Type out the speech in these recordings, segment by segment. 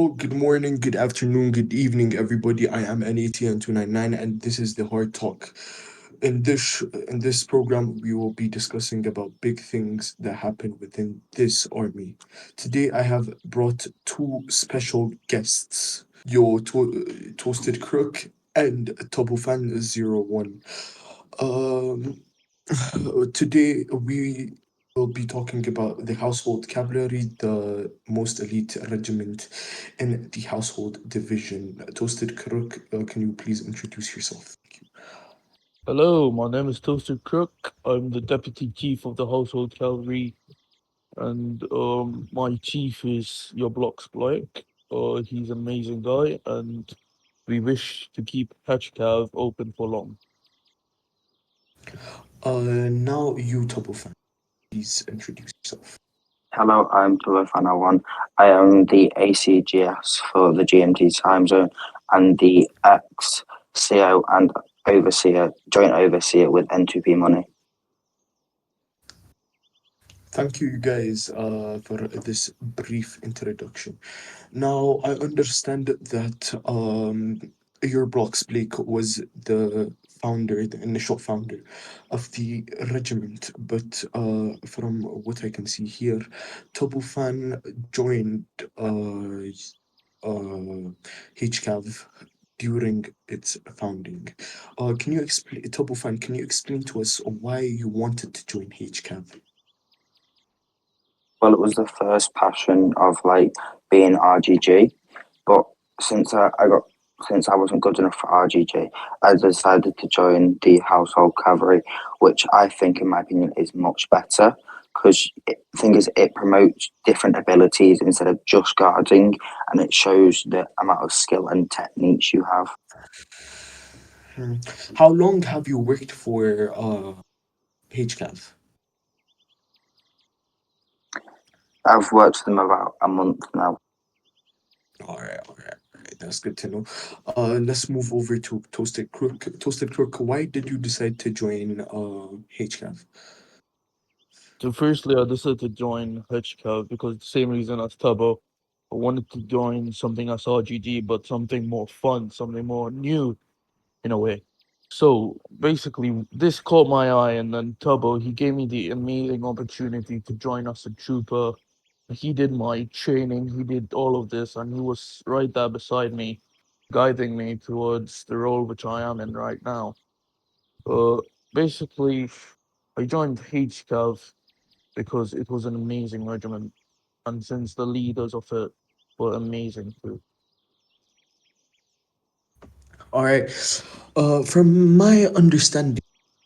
Hello, good morning, good afternoon, good evening, everybody. I am 𝚂𝚒𝚒𝚒𝚗299, and this is the Hard Talk. In this program, we will be discussing about big things that happen within this army. Today, I have brought two special guests, your toasted crook and 𝚊𝚐𝚒𝚒𝚒𝚒𝚗01. Um, Today we will be talking about the household cavalry, the most elite regiment in the household division. Toasted Crook, can you please introduce yourself? Thank you. Hello, my name is Toaster Crook. I'm the Deputy Chief of the Household Cavalry, and my chief is your block's Blake. He's an amazing guy, and we wish to keep Hatchcav open for long. Now you, 𝚊𝚐𝚒𝚒𝚒𝚒𝚒𝚑, please introduce yourself. Hello, I'm 𝚊𝚐𝚒𝚒𝚒𝚒𝚒𝚒𝚑. I am the ACGS for the GMT time zone and the ex-CO and overseer, joint overseer with N2P money. Thank you guys for this brief introduction. Now, I understand that your Blocks Blake was the founder, the initial founder of the regiment, but from what I can see here, 𝚊𝚐𝚒𝚒𝚒𝚒𝚒𝚑 joined HCAV during its founding. Can you explain, 𝚊𝚐𝚒𝚒𝚒𝚒𝚒𝚑, can you explain to us why you wanted to join HCAV? Well, it was the first passion of being RGG, but since since I wasn't good enough for RGG, I decided to join the household cavalry, which I think, in my opinion, is much better because the thing is, it promotes different abilities instead of just guarding, and it shows the amount of skill and techniques you have. Hmm. How long have you worked for HCAV? I've worked with them about a month now. All right. That's good to know. Let's move over to Toasted Crook. Toasted Crook, why did you decide to join HCAV? So, firstly, I decided to join Hatchcav because the same reason as Tubbo. I wanted to join something as RGD, but something more fun, something more new in a way. So basically, this caught my eye, and then Tubbo, he gave me the amazing opportunity to join as a trooper. He did my training, he did all of this, and he was right there beside me, guiding me towards the role which I am in right now. Uh, Basically, I joined HCAV because it was an amazing regiment, and since the leaders of it were amazing too. All right. From my understanding,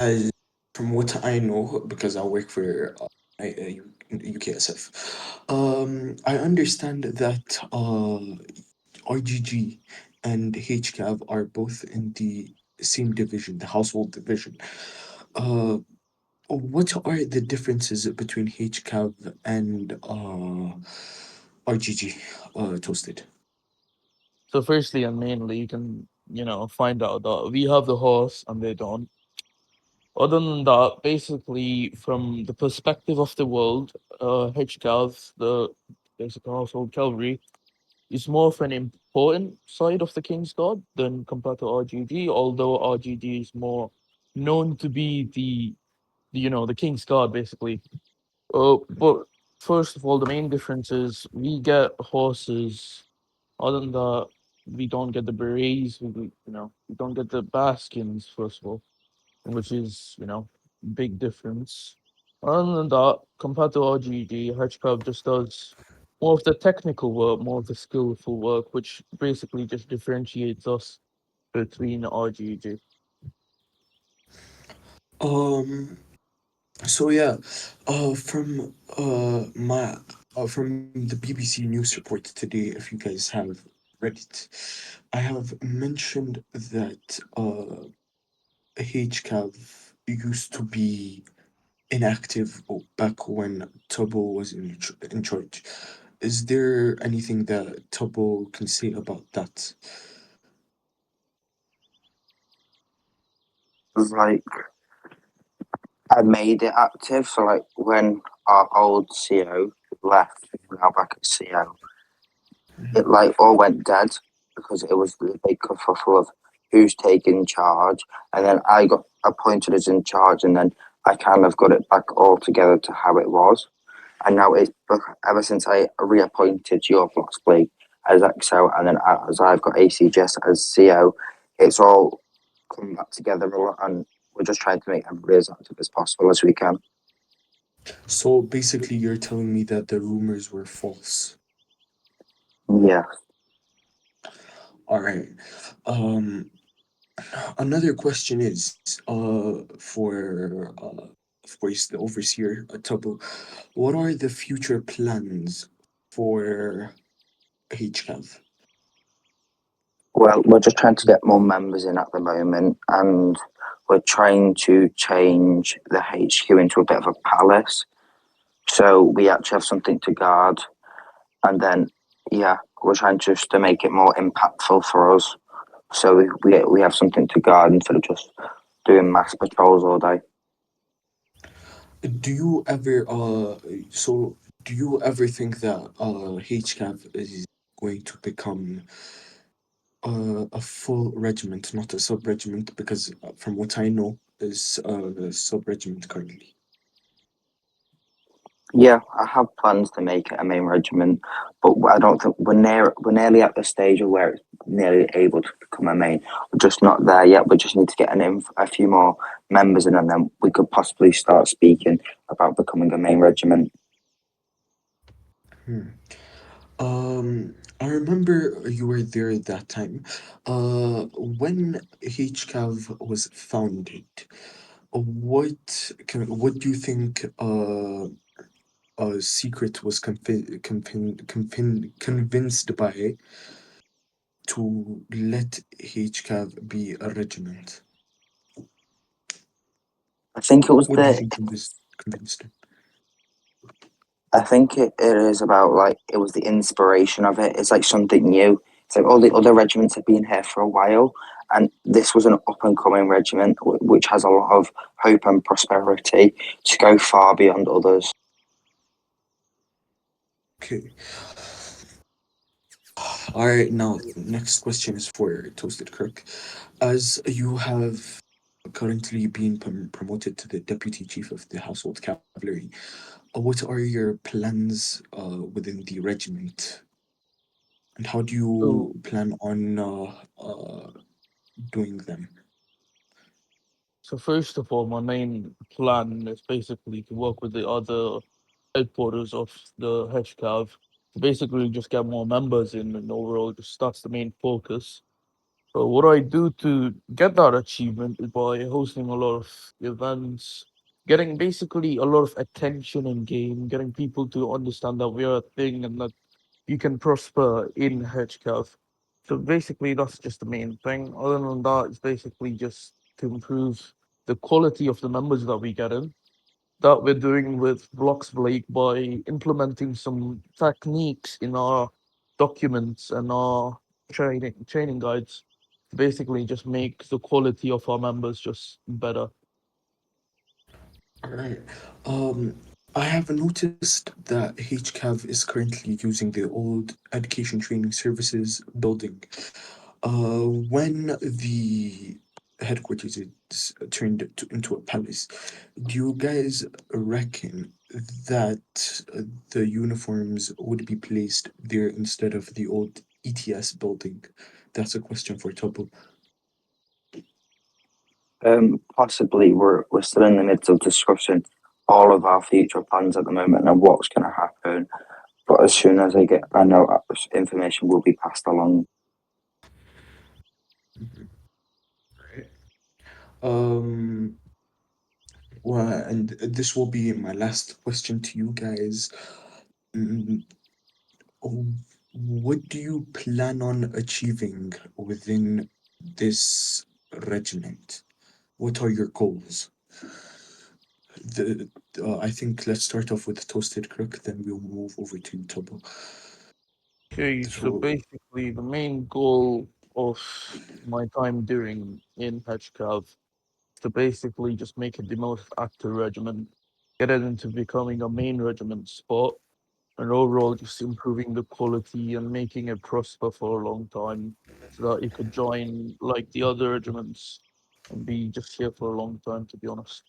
as from what I know, because I work for UKSF, I understand that RGG and HCAV are both in the same division, the household division. Uh, what are the differences between HCAV and RGG, Toasted? So firstly and mainly, you can find out that we have the horse and they don't. Other than that, basically, from the perspective of the world, HCAV, the basic household cavalry, is more of an important side of the King's Guard than compared to RGD, although RGD is more known to be the King's Guard, basically. But first of all, the main difference is we get horses. Other than that, we don't get the berets, we don't get the baskins, first of all, which is, big difference. Other than that, compared to RGD, Hedgehog just does more of the technical work, more of the skillful work, which basically just differentiates us between RGD. Um, so yeah, from the BBC News report today, if you guys have read it, I have mentioned that HCAV used to be inactive back when Tubbo was in charge. Is there anything that Tubbo can say about that? It's I made it active, so when our old CO left, we're now back at CO. it like all went dead because it was the big kerfuffle of who's taking charge, and then I got appointed as in charge, and then I kind of got it back all together to how it was, and now it's ever since I reappointed your Blocks Blake as XO, and then as I've got ACGS as CO, it's all come back together a lot, and we're just trying to make everybody as active as possible as we can. So basically, you're telling me that the rumors were false. Yeah. All right. Um, Another question is, of course, the overseer, Tabu, what are the future plans for HCAV? Well, we're just trying to get more members in at the moment, and we're trying to change the HQ into a bit of a palace. So we actually have something to guard, and then yeah, we're trying just to make it more impactful for us. So we have something to guard instead of just doing mass patrols all day. Do you ever so do you ever think that HCAV is going to become a full regiment, not a sub regiment? Because from what I know, is a sub regiment currently. Yeah, I have plans to make it a main regiment, but I don't think we're nearly at the stage of where it's nearly able to become a main. We're just not there yet. We just need to get a few more members in, and then we could possibly start speaking about becoming a main regiment. Hmm. I remember you were there at that time. When HCAV was founded, what do you think Secret was convinced by to let HCAV be a regiment? I think it was What do you think convinced him? I think it is about like it was the inspiration of it. It's like something new. It's like all the other regiments have been here for a while, and this was an up and coming regiment which has a lot of hope and prosperity to go far beyond others. Okay. All right, now next question is for Toasted Kirk. As you have currently been promoted to the Deputy Chief of the Household Cavalry, what are your plans within the regiment? And how do So, you plan on doing them? so first of all, my main plan is basically to work with the other headquarters of the HCAV to basically just get more members in, and overall just that's the main focus. So what I do to get that achievement is by hosting a lot of events, getting basically a lot of attention in game, getting people to understand that we are a thing and that you can prosper in HCAV. So basically that's just the main thing. Other than that, it's basically just to improve the quality of the members that we get in. That we're doing with Blocks Blake by implementing some techniques in our documents and our training guides to basically just make the quality of our members just better. All right. Um, I have noticed that HCAV is currently using the old Education Training Services building. When the headquarters is into a palace, do you guys reckon that the uniforms would be placed there instead of the old ETS building? That's a question for Topo. Possibly we're still in the midst of discussing all of our future plans at the moment and what's going to happen. But as soon as I know information will be passed along. Right. Um, well, and this will be my last question to you guys. Mm, what do you plan on achieving within this regiment? What are your goals? The I think let's start off with Toasted Crook, then we'll move over to Tobo. Okay, so So, basically the main goal of my time during in HCAV to basically just make it the most active regiment, get it into becoming a main regiment spot. and overall just improving the quality and making it prosper for a long time so that it could join like the other regiments and be just here for a long time, to be honest.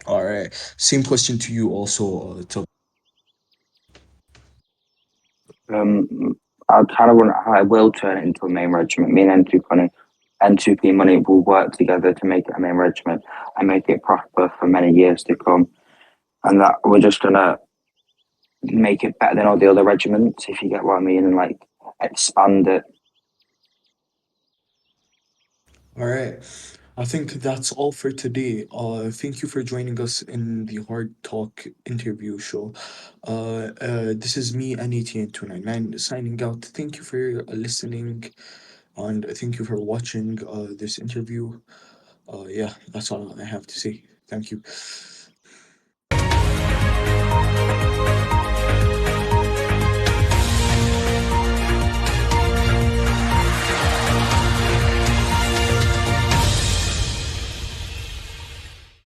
All right. Same question to you also, Um, I kind of want. I will turn it into a main regiment. Me and N2P Money will work together to make it a main regiment and make it prosper for many years to come. And that we're just gonna make it better than all the other regiments, if you get what I mean, and like expand it. All right. I think that's all for today. Thank you for joining us in the Hard Talk interview show. This is me, 𝚑𝚒𝚒𝚗𝚒𝚗𝚒𝚗𝚒 signing out. Thank you for listening, and thank you for watching this interview. Yeah, that's all I have to say. Thank you.